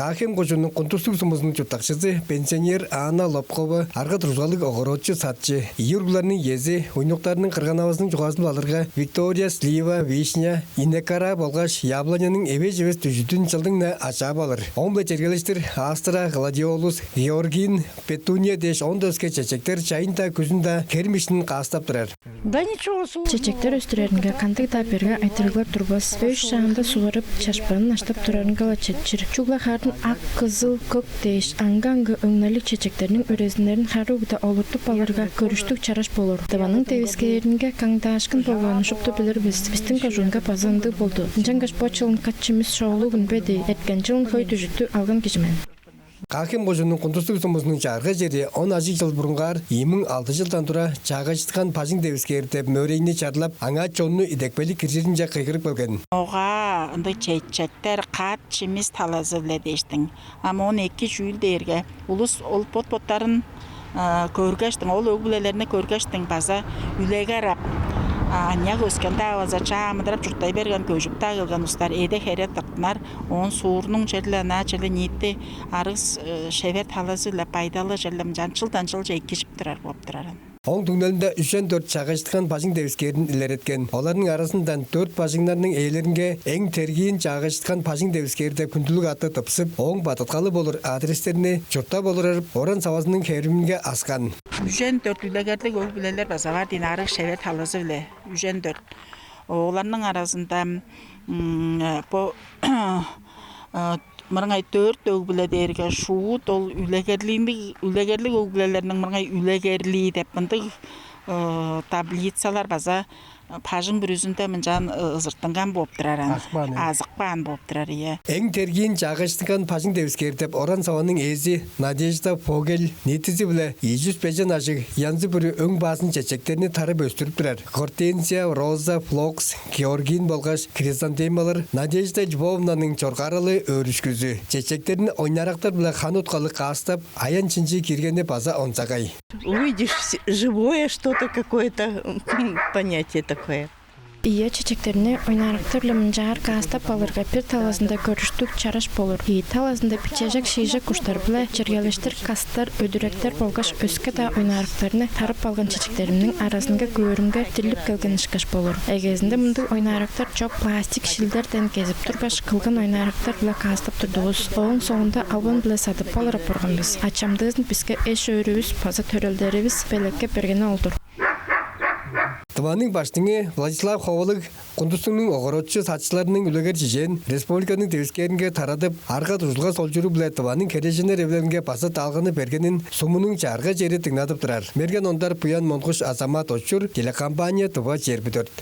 Кахем кожунун контурстук сумузунун чутакчысы пенсионер Анна Лобкова арга турузгалык огородчу сатчы. Июргуларнын ези, ойноктарынын кырганабасынын жугасын алырга Виктория, Слива, Вишня, Инекара болгаш яблонянын эбе-жебес түзүтүн жылдың ача балыр. Омбы чергелештер Астра, Гладиолус, Георгин, Петуния деш ондоске чечектер чайынта күзүндө кермиштин кастап турар. Чечектер өстүрөрүнгө кантык таперге айтырыглар турбас. Өш шагында сугарып, чашпанын аштап турарынга чечир. Чуглахардын ак, кызыл, көк деш, аңга-аңга өңнөлүк чечектеринин үрөзүнөрүн харуугута олуртуп алырга көрүштүк чараш болор. Табанын тебискелеринге каңдаашкын болгонун шупту билербиз. Биздин кожунга базанды болду. Жангаш почылын катчымыз шоулугун беди. Эткен жылын хой түжүттү алган кижимен. Кахем кожунун контурстук сумузунун чарга жери 10 жыл бурунгар 2006 жылдан тура чагачыткан пажың дебискердеп мөрейини чарлап аңа чонну идекпели киржиринже кыйгырып келген. Ога ындай чечектер кат чимиз талазыле дештин. Ама 12 жүйүл дээрге улус ол потпоттарын көргөштүң, ол өгүлелерине көргөштүң база үлегерап Anya өскенде аваза чамыдырап жұрттай берген көжіп тағылған ұстар еде херет тақтынар, он суырның жерлі, на жерлі ниетті арыз шевер талазылы пайдалы жерлім жанчылдан жыл жай кешіп тұрар болып тұрарын. Оң түңнелінде 3-4 чагачыткан пажың дебискерин илереткен. Олардың арасынан 4 пажыңдарның эйлеринге эң тергийин чагачыткан пажың дебискери деп күндүлүк аты тыпсып, оң бататкалы болор адрестерине журтта болорып, оран савасынын кериминге аскан. 3-4 үлегерлик өгүлелер базавар динарык шевер талазы биле. 3-4. Оларның арасында мырыңай 4 өгүле дерге шуут ол үлегерлик өгүлелеринин мырыңай үлегерли деп мындай таблицалар база пажың бүрүзүндө мынжан ызыртынган болуп турар. Азыкпан болуп турар. Эң тергийин чагачыткан пажың дебискери деп оран саванын эзи Надежда Фогель нетизи биле 200 пежен ашык янзы бүрү өң баасын чечектерини тарып өстүрүп турар. Гортензия, Роза, Флокс, Георгин болгаш хризантемалар Надежда Львовнанын чоркарылы өрүшкүзү. Чечектерин ойнарактар биле хануткалы кастап, аян чинчи киргенде база онсагай. Увидишь живое что-то, какое-то понятие такое. Ие чечектерине ойнарактырлы мынжаар кастап алырга бир талазында көрүштүк чараш болор. Талазында бичежек шийжек куштар биле чергелештер касттар, өдүрөктөр болгаш өскө да ойнарактарыны тарып алган чечектеримдин арасынга көөрүмгө тилип келген ишкаш болор. Эгезинде мындай ойнарактар жок пластик шилдерден кезип тургаш кылган ойнарактар биле кастап турдубуз. Оң соңунда албан биле сатып алып барганбыз. Ачамдыгын бизге эш өрүбүз, база төрөлдөрүбүз белекке бергени олдур. Тываның баштыңы Владислав Ховалык контурстугунун огородчу сатчыларынын үлөгер жижен республиканын тебискеринге таратып, арга турузулга сол жүрү биле тываның кережине ревленге басат алганы бергенин сумунун чарга жери тыңнатып турар. Мерген ондар Пуян Монкуш Азамат Очур телекомпания Тыва 24.